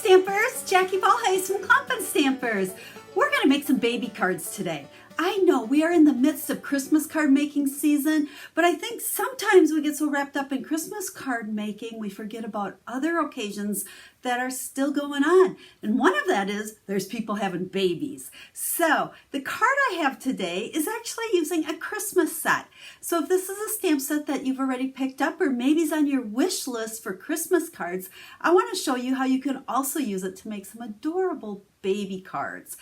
Stampers, Jackie Bolhuis from Klompen Stampers. We're going to make some baby cards today. I know we are in the midst of Christmas card making season, but I think sometimes we get so wrapped up in Christmas card making we forget about other occasions that are still going on. And one of that is there's people having babies. So the card I have today is actually using a Christmas set. So if this is a stamp set that you've already picked up or maybe is on your wish list for Christmas cards, I want to show you how you can also use it to make some adorable baby cards.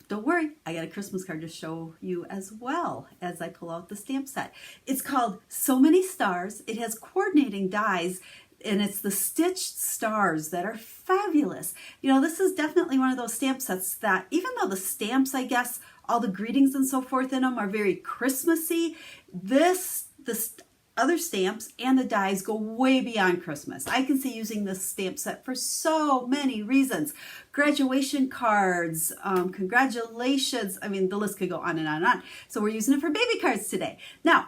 Don't worry, I got a Christmas card to show you as well as I pull out the stamp set. It's called So Many Stars. It has coordinating dies, and it's the stitched stars that are fabulous. You know, this is definitely one of those stamp sets that, even though the stamps, I guess, all the greetings and so forth in them are very Christmassy, the other stamps and the dies go way beyond Christmas. I can see using this stamp set for so many reasons. Graduation cards, congratulations. I mean, the list could go on and on and on. So we're using it for baby cards today. Now,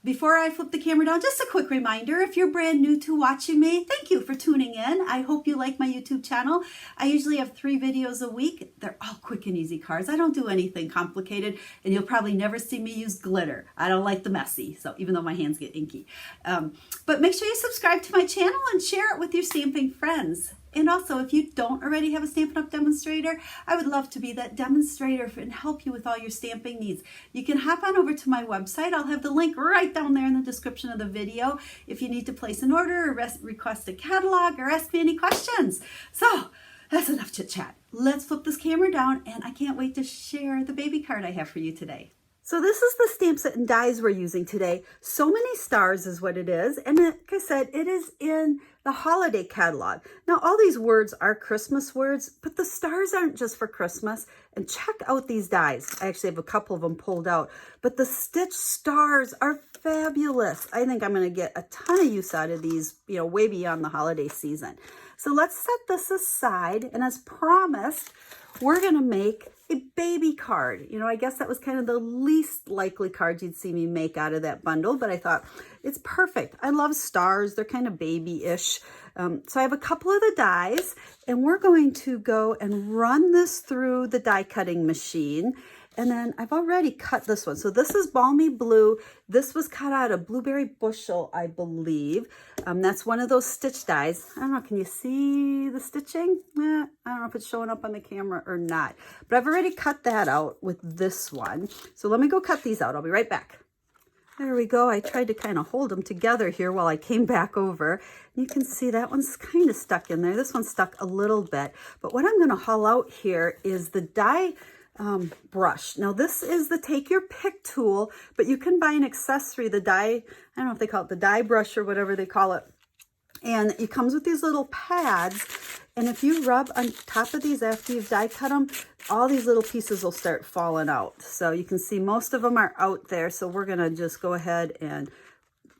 before I flip the camera down, just a quick reminder, if you're brand new to watching me, thank you for tuning in. I hope you like my YouTube channel. I usually have 3 videos a week. They're all quick and easy cards. I don't do anything complicated, and you'll probably never see me use glitter. I don't like the messy, so even though my hands get inky. But make sure you subscribe to my channel and share it with your stamping friends. And also, if you don't already have a Stampin' Up! Demonstrator, I would love to be that demonstrator and help you with all your stamping needs. You can hop on over to my website. I'll have the link right down there in the description of the video if you need to place an order or request a catalog or ask me any questions. So, that's enough chit chat. Let's flip this camera down, and I can't wait to share the baby card I have for you today. So this is the stamp set and dies we're using today. So Many Stars is what it is. And like I said, it is in the holiday catalog. Now, all these words are Christmas words, but the stars aren't just for Christmas. And check out these dies. I actually have a couple of them pulled out, but the stitched stars are fabulous. I think I'm going to get a ton of use out of these, you know, way beyond the holiday season. So let's set this aside. And as promised, we're going to make a baby card. You know, I guess that was kind of the least likely card you'd see me make out of that bundle, but I thought it's perfect. I love stars. They're kind of baby-ish. So I have a couple of the dies, and we're going to go and run this through the die cutting machine. And then I've already cut this one. So this is Balmy Blue. This was cut out of Blueberry Bushel, I believe. That's one of those stitch dies. I don't know, can you see the stitching? I don't know if it's showing up on the camera or not. But I've already cut that out with this one. So let me go cut these out. I'll be right back. There we go. I tried to kind of hold them together here while I came back over. You can see that one's kind of stuck in there. This one's stuck a little bit. But what I'm going to haul out here is the die brush. Now this is the take your pick tool, but you can buy an accessory, the die, I don't know if they call it the die brush or whatever they call it. And it comes with these little pads. And if you rub on top of these after you've die cut them, all these little pieces will start falling out. So you can see most of them are out there. So we're going to just go ahead and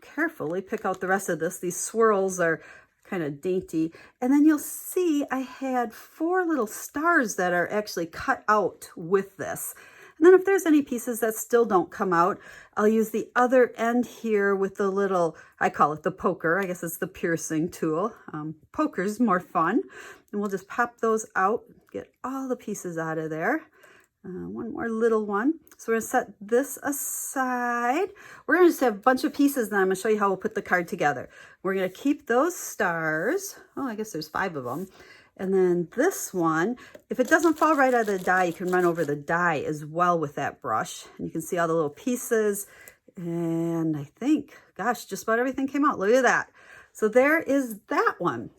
carefully pick out the rest of this. These swirls are kind of dainty. And then you'll see I had 4 little stars that are actually cut out with this. And then if there's any pieces that still don't come out, I'll use the other end here with the little, I call it the poker. I guess it's the piercing tool. Poker's more fun. And we'll just pop those out, get all the pieces out of there. One more little one. So we're going to set this aside. We're going to just have a bunch of pieces, and I'm going to show you how we'll put the card together. We're going to keep those stars. Oh, I guess there's 5 of them. And then this one, if it doesn't fall right out of the die, you can run over the die as well with that brush. And you can see all the little pieces. And I think, gosh, just about everything came out. Look at that. So there is that one.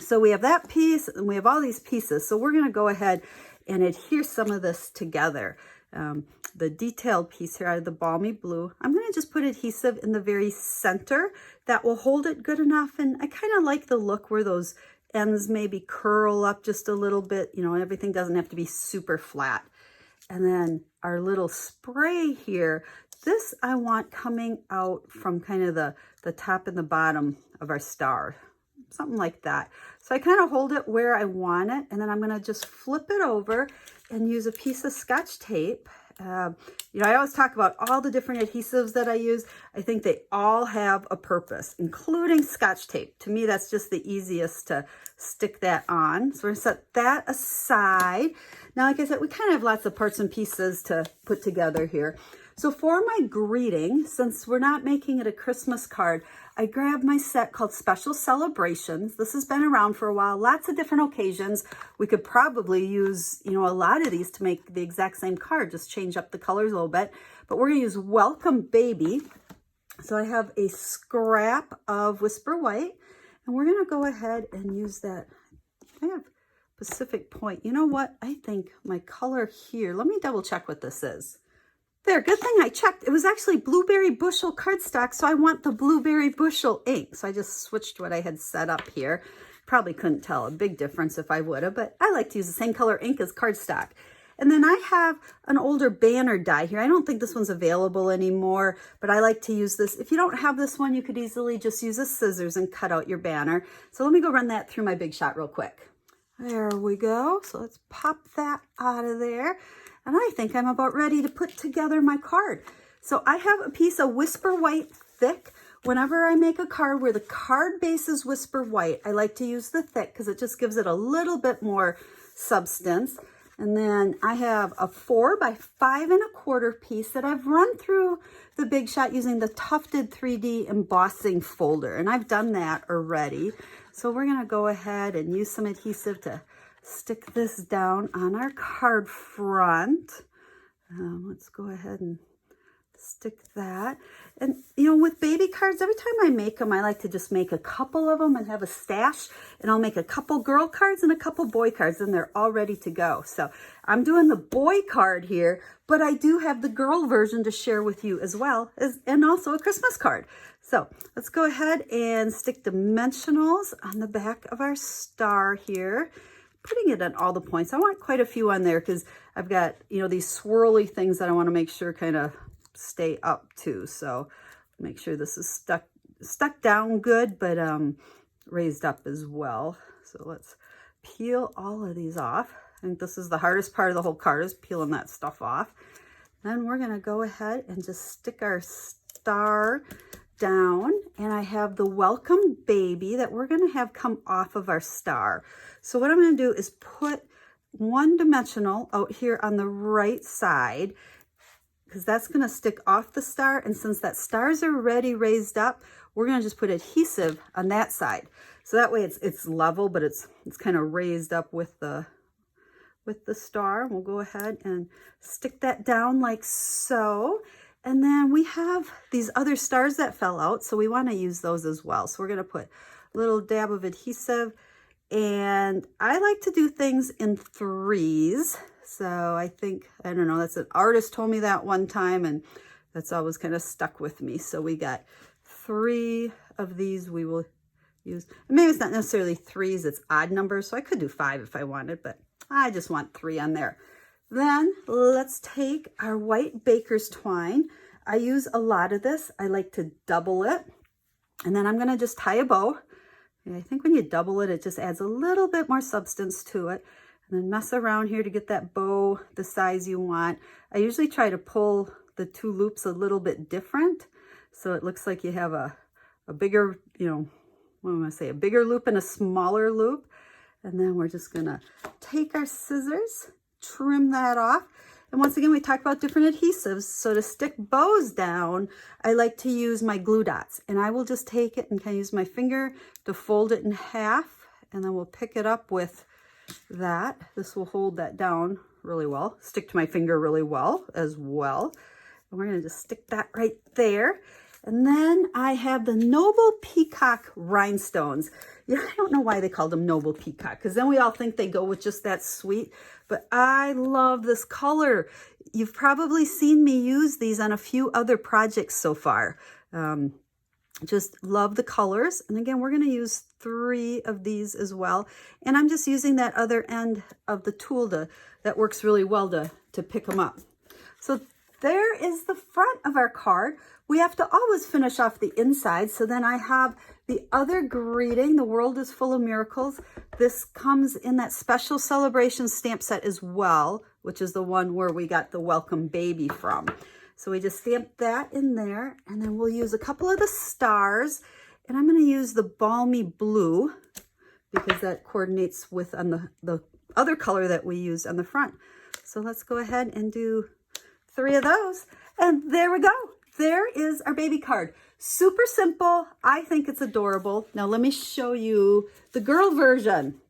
So we have that piece, and we have all these pieces. So we're going to go ahead and adhere some of this together. The detailed piece here out of the Balmy Blue, I'm going to just put adhesive in the very center. That will hold it good enough. And I kind of like the look where those ends maybe curl up just a little bit. You know, everything doesn't have to be super flat. And then our little spray here, this I want coming out from kind of the top and the bottom of our star. Something like that. So I kind of hold it where I want it, and then I'm going to just flip it over and use a piece of Scotch tape. You You know, I always talk about all the different adhesives that I use. I think they all have a purpose, including Scotch tape. To me, that's just the easiest to stick that on. So we're gonna set that aside. Now, like I said, we kind of have lots of parts and pieces to put together here. So for my greeting, since we're not making it a Christmas card, I grabbed my set called Special Celebrations. This has been around for a while, lots of different occasions. We could probably use, you know, a lot of these to make the exact same card, just change up the colors a little bit. But we're gonna use Welcome Baby. So I have a scrap of Whisper White, and we're gonna go ahead and use that. I have Pacific Point. You know what? I think my color here, let me double check what this is. There, good thing I checked. It was actually Blueberry Bushel cardstock, so I want the Blueberry Bushel ink. So I just switched what I had set up here. Probably couldn't tell a big difference if I would have, but I like to use the same color ink as cardstock. And then I have an older banner die here. I don't think this one's available anymore, but I like to use this. If you don't have this one, you could easily just use a scissors and cut out your banner. So let me go run that through my Big Shot real quick. There we go. So let's pop that out of there. And I think I'm about ready to put together my card. So I have a piece of Whisper White thick. Whenever I make a card where the card base is Whisper White, I like to use the thick because it just gives it a little bit more substance. And then I have a 4 by 5 1/4 piece that I've run through the Big Shot using the tufted 3D embossing folder. And I've done that already. So we're gonna go ahead and use some adhesive to stick this down on our card front. Let's go ahead and stick that. And you know, with baby cards, every time I make them, I like to just make a couple of them and have a stash. And I'll make a couple girl cards and a couple boy cards, and they're all ready to go. So I'm doing the boy card here, but I do have the girl version to share with you as well, and also a Christmas card. So let's go ahead and stick dimensionals on the back of our star here. Putting it on all the points. I want quite a few on there because I've got, you know, these swirly things that I want to make sure kind of stay up too. So make sure this is stuck down good, but raised up as well. So let's peel all of these off. I think this is the hardest part of the whole card, is peeling that stuff off. Then we're going to go ahead and just stick our star down, and I have the Welcome Baby that we're going to have come off of our star. So what I'm going to do is put one dimensional out here on the right side, because that's going to stick off the star. And since that star's already raised up, we're going to just put adhesive on that side. So that way it's level, but it's kind of raised up with the star. We'll go ahead and stick that down like so. And then we have these other stars that fell out, so we want to use those as well. So we're going to put a little dab of adhesive, and I like to do things in 3s. So I think, I don't know, that's an artist told me that one time, and that's always kind of stuck with me. So we got 3 of these we will use. And maybe it's not necessarily 3s, it's odd numbers, so I could do 5 if I wanted, but I just want 3 on there. Then let's take our white baker's twine. I use a lot of this. I like to double it. And then I'm going to just tie a bow. And I think when you double it, it just adds a little bit more substance to it. And then mess around here to get that bow the size you want. I usually try to pull the 2 loops a little bit different, so it looks like you have a bigger, you know, what am I say, a bigger loop and a smaller loop. And then we're just going to take our scissors, trim that off. And once again, we talked about different adhesives. So to stick bows down, I like to use my glue dots. And I will just take it and kind of use my finger to fold it in half. And then we'll pick it up with that. This will hold that down really well. Stick to my finger really well as well. And we're going to just stick that right there. And then I have the Noble Peacock rhinestones. Yeah, I don't know why they called them Noble Peacock, because then we all think they go with just that sweet. But I love this color. You've probably seen me use these on a few other projects so far. Just love the colors. And again, we're going to use 3 of these as well. And I'm just using that other end of the tool that works really well to pick them up. So there is the front of our card. We have to always finish off the inside. So then I have the other greeting, The World is Full of Miracles. This comes in that Special Celebration stamp set as well. which is the one where we got the welcome baby from. So we just stamped that in there, and then we'll use a couple of the stars, and I'm going to use the balmy blue because that coordinates with on the other color that we used on the front. So let's go ahead and do 3 of those, and there we go. There is our baby card. Super simple. I think it's adorable. Now let me show you the girl version.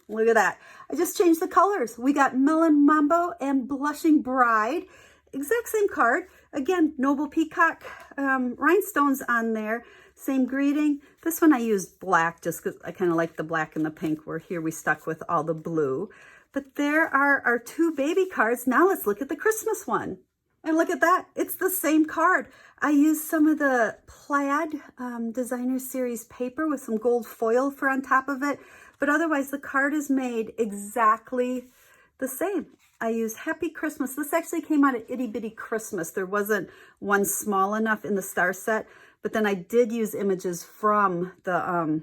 Look at that. I just changed the colors. We got Melon Mambo and Blushing Bride. Exact same card. Again, Noble Peacock rhinestones on there. Same greeting. This one I used black just because I kind of like the black and the pink, where here we stuck with all the blue. But there are our 2 baby cards. Now let's look at the Christmas one. And look at that. It's the same card. I used some of the plaid designer series paper with some gold foil for on top of it. But otherwise, the card is made exactly the same. I used Happy Christmas. This actually came out of Itty Bitty Christmas. There wasn't one small enough in the star set, but then I did use images from the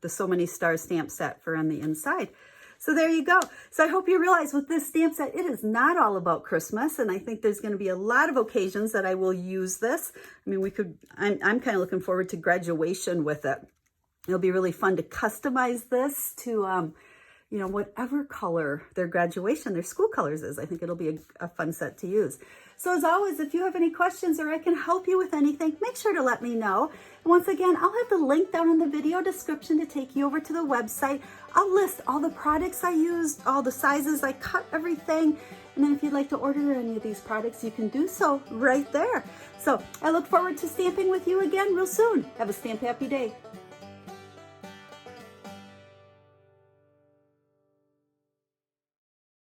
So Many Stars stamp set for on the inside. So there you go. So I hope you realize with this stamp set, it is not all about Christmas. And I think there's going to be a lot of occasions that I will use this. I mean, I'm kind of looking forward to graduation with it. It'll be really fun to customize this to, you know, whatever color their graduation, their school colors is. I think it'll be a fun set to use. So as always, if you have any questions or I can help you with anything, make sure to let me know. And once again, I'll have the link down in the video description to take you over to the website. I'll list all the products I used, all the sizes I cut, everything. And then if you'd like to order any of these products, you can do so right there. So I look forward to stamping with you again real soon. Have a stamp happy day.